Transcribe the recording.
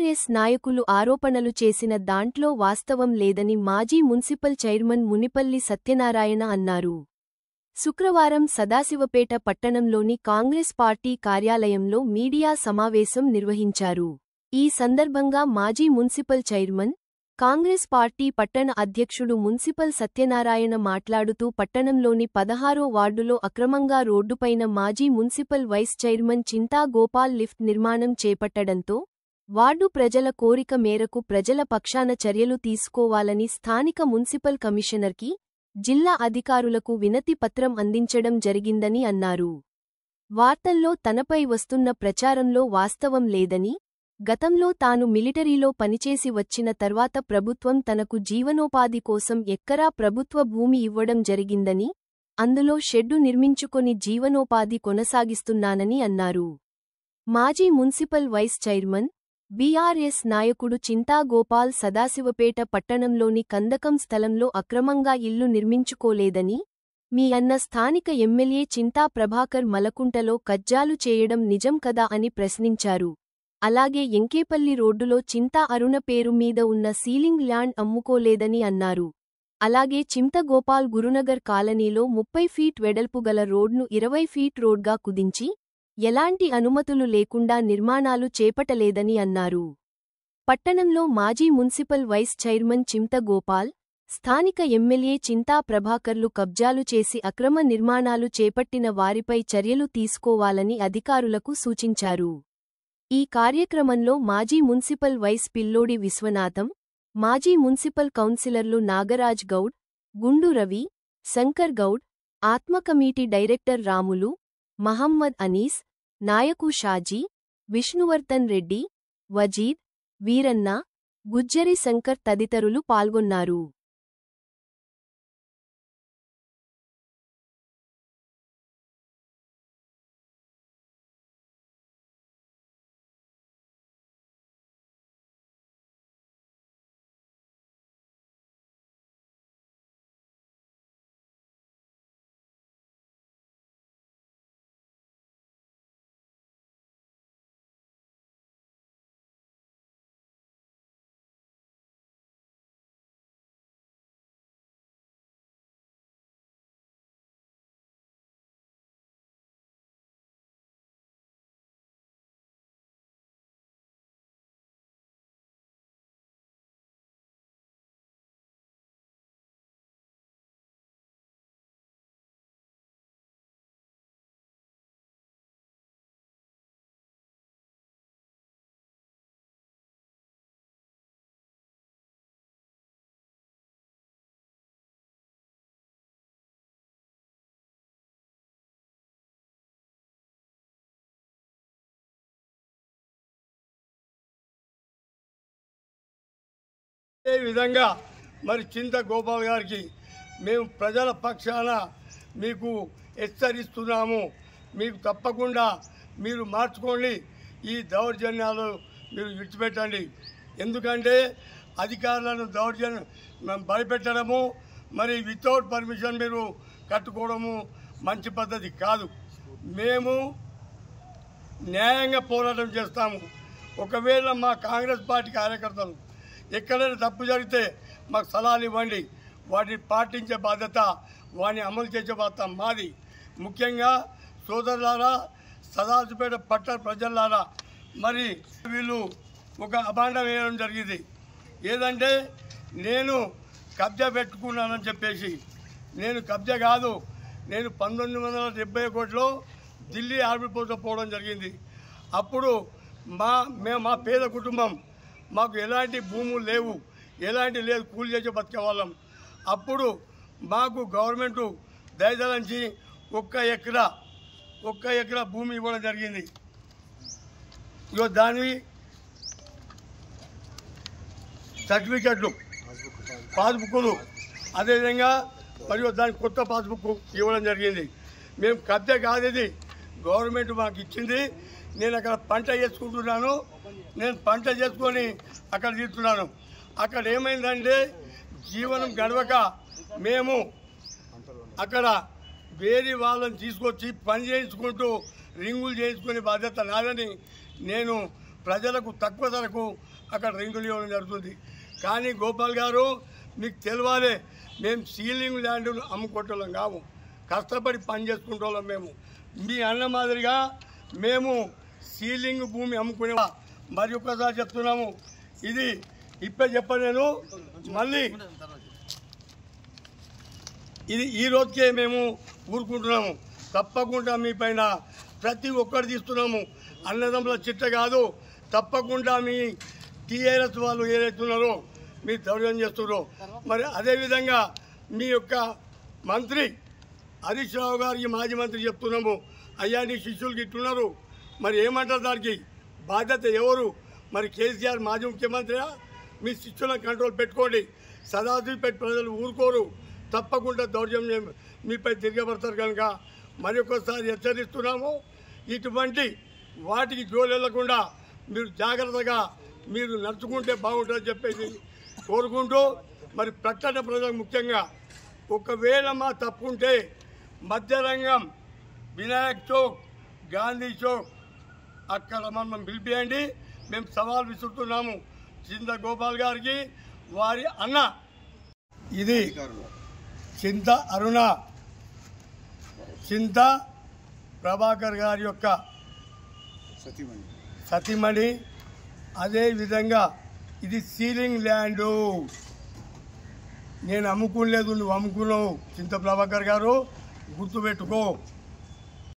BRS నాయకులు ఆరోపణలు చేసిన దాంట్లో వాస్తవం లేదని మాజీ మున్సిపల్ చైర్మన్ మునిపల్లి సత్యనారాయణ అన్నారు. శుక్రవారం సదాశివపేట పట్టణంలోని కాంగ్రెస్ పార్టీ కార్యాలయంలో మీడియా సమావేశం నిర్వహించారు. ఈ సందర్భంగా మాజీ మున్సిపల్ చైర్మన్, కాంగ్రెస్ పార్టీ పట్టణ అధ్యక్షుడు మున్సిపల్ సత్యనారాయణ మాట్లాడుతూ పట్టణంలోని 16వ వార్డులో అక్రమంగా రోడ్డుపైన మాజీ మున్సిపల్ వైస్ చైర్మన్ చింతా గోపాల్ లిఫ్ట్ నిర్మాణం చేపట్టడంతో వార్డు ప్రజల కోరిక మేరకు ప్రజల పక్షాన చర్యలు తీసుకోవాలని స్థానిక మున్సిపల్ కమిషనర్కి, జిల్లా అధికారులకు వినతి పత్రం అందించడం జరిగిందని అన్నారు. వార్తల్లో తనపై వస్తున్న ప్రచారంలో వాస్తవం లేదని, గతంలో తాను మిలిటరీలో పనిచేసి వచ్చిన తర్వాత ప్రభుత్వం తనకు జీవనోపాధి కోసం ఎకరా ప్రభుత్వ భూమి ఇవ్వడం జరిగిందని, అందులో షెడ్డు నిర్మించుకొని జీవనోపాధి కొనసాగిస్తున్నానని అన్నారు. మాజీ మున్సిపల్ వైస్ చైర్మన్, బీఆర్ఎస్ నాయకుడు చింతా గోపాల్ సదాశివపేట పట్టణంలోని కందకం స్థలంలో అక్రమంగా ఇల్లు నిర్మించుకోలేదని, మీ అన్న స్థానిక ఎమ్మెల్యే చింతా ప్రభాకర్ మలకుంటలో కజ్జాలు చేయడం నిజం కదా అని ప్రశ్నించారు. అలాగే ఎంకేపల్లి రోడ్డులో చింతా అరుణ పేరు మీద ఉన్న సీలింగ్ ల్యాండ్ అమ్ముకోలేదని అన్నారు. అలాగే చింతగోపాల్ గురునగర్ కాలనీలో 30 ఫీట్ వెడల్పు గల రోడ్ను 20 ఫీట్ రోడ్గా కుదించి, ఎలాంటి అనుమతులు లేకుండా నిర్మాణాలు చేపట్టలేదని అన్నారు. పట్టణంలో మాజీ మున్సిపల్ వైస్ చైర్మన్ చింతగోపాల్, స్థానిక ఎమ్మెల్యే చింతా ప్రభాకర్లు కబ్జాలు చేసి అక్రమ నిర్మాణాలు చేపట్టిన వారిపై చర్యలు తీసుకోవాలని అధికారులకు సూచించారు. ఈ కార్యక్రమంలో మాజీ మున్సిపల్ వైస్ పిల్లోడి విశ్వనాథం, మాజీ మున్సిపల్ కౌన్సిలర్లు నాగరాజ్ గౌడ్, గుండు రవి, శంకర్ గౌడ్, ఆత్మ కమిటీ డైరెక్టర్ రాములు, మహమ్మద్ అనీస్, నాయకు షాజీ, విష్ణువర్ధన్ రెడ్డి, వజీద్, వీరన్న, గుజ్జరి శంకర్ తదితరులు పాల్గొన్నారు. ఈ విధంగా మరి చింత గోపాల్ గారికి మేము ప్రజల పక్షాన మీకు హెచ్చరిస్తున్నాము. మీకు తప్పకుండా మీరు మార్చుకోండి, ఈ దౌర్జన్యాలు మీరు విడిచిపెట్టండి. ఎందుకంటే అధికారులను దౌర్జన్యం భయపెట్టడము, మరి వితౌట్ పర్మిషన్ మీరు కట్టుకోవడము మంచి పద్ధతి కాదు. మేము న్యాయంగా పోరాటం చేస్తాము. ఒకవేళ మా కాంగ్రెస్ పార్టీ కార్యకర్తలు ఎక్కడైనా తప్పు జరిగితే మాకు సలహాలు ఇవ్వండి, వాటిని పాటించే బాధ్యత, వాటిని అమలు చేసే బాధ్యత మాది. ముఖ్యంగా సోదరులారా, సదాశివపేట పట్టణ ప్రజలారా, మరి వీళ్ళు ఒక అభాండం వేయడం జరిగింది. ఏదంటే నేను కబ్జా పెట్టుకున్నానని చెప్పేసి. నేను కబ్జా కాదు, నేను 1971లో ఢిల్లీ ఆర్మీ పోస్ట్లో పోవడం జరిగింది. అప్పుడు మా పేద కుటుంబం, మాకు ఎలాంటి భూములు లేవు, ఎలాంటి లేదు, కూలి చేసి బతికే వాళ్ళం. అప్పుడు మాకు గవర్నమెంటు దయదలంచి ఒక్క ఎకరా భూమి ఇవ్వడం జరిగింది. ఇగో దాని సర్టిఫికెట్లు, పాస్బుక్లు, అదేవిధంగా మరియు దానికి కొత్త పాస్బుక్ ఇవ్వడం జరిగింది. మేము కబ్జా కాదు, ఇది గవర్నమెంట్ మాకు ఇచ్చింది. నేను అక్కడ పంట చేసుకుంటున్నాను, నేను పంట చేసుకొని అక్కడ తీస్తున్నాను. అక్కడ ఏమైందంటే జీవనం గడవక మేము అక్కడ వేరే వాళ్ళని తీసుకొచ్చి పని చేయించుకుంటూ రింగులు చేయించుకునే బాధ్యత నాదని నేను ప్రజలకు తక్కువ ధరకు అక్కడ రింగులు ఇవ్వడం జరుగుతుంది. కానీ గోపాల్ గారు మీకు తెలియాలి, మేము సీలింగ్ ల్యాండ్ అమ్ముకోవటం కాము, కష్టపడి పని చేసుకుంటాం. మేము మీ అన్న మాదిరిగా మేము సీలింగ్ భూమి అమ్ముకునే మరి ఒక్కసారి చెప్తున్నాము. ఇది ఇప్పుడే చెప్పను నేను, మళ్ళీ ఇది ఈ రోజుకే మేము ఊరుకుంటున్నాము. తప్పకుండా మీ పైన ప్రతి ఒక్కరు తీస్తున్నాము. అన్నదమ్ముల చిట్ట కాదు, తప్పకుండా మీ టీఆర్ఎస్ వాళ్ళు ఏదైతున్నారో మీరు దౌర్యం చేస్తున్నారో, మరి అదేవిధంగా మీ యొక్క మంత్రి హరీష్ రావు గారికి మాజీ మంత్రి చెప్తున్నాము, అయ్యా నీ శిష్యులు ఇట్టున్నారు, మరి ఏమంటారు, దానికి బాధ్యత ఎవరు? మరి కేసీఆర్ మాజీ ముఖ్యమంత్రిగా మీ శిష్యులను కంట్రోల్ పెట్టుకోండి. సదాశివపేట ప్రజలు ఊరుకోరు, తప్పకుండా దౌర్జన్యం మీపై తిరగబడతారు. కనుక మరి ఒక్కసారి హెచ్చరిస్తున్నాము, ఇటువంటి వాటికి జోలెళ్లకుండా మీరు జాగ్రత్తగా మీరు నడుచుకుంటే బాగుంటుందని చెప్పేసి కోరుకుంటూ, మరి పట్టణ ప్రజలకు ముఖ్యంగా ఒకవేళ మా తప్పుంటే మధ్యరంగం, వినాయక్ చౌక్, గాంధీ చౌక్ అక్కడ మనం పిలిపియండి. మేము సవాల్ విసురుతున్నాము చింత గోపాల్ గారికి, వారి అన్న ఇది చింత అరుణ, చింత ప్రభాకర్ గారి యొక్క సతీమణి. అదేవిధంగా ఇది సీలింగ్ ల్యాండు, నేను అమ్ముకోలేదు, నువ్వు అమ్ముకున్నావు చింత ప్రభాకర్ గారు, గుర్తుపెట్టుకో.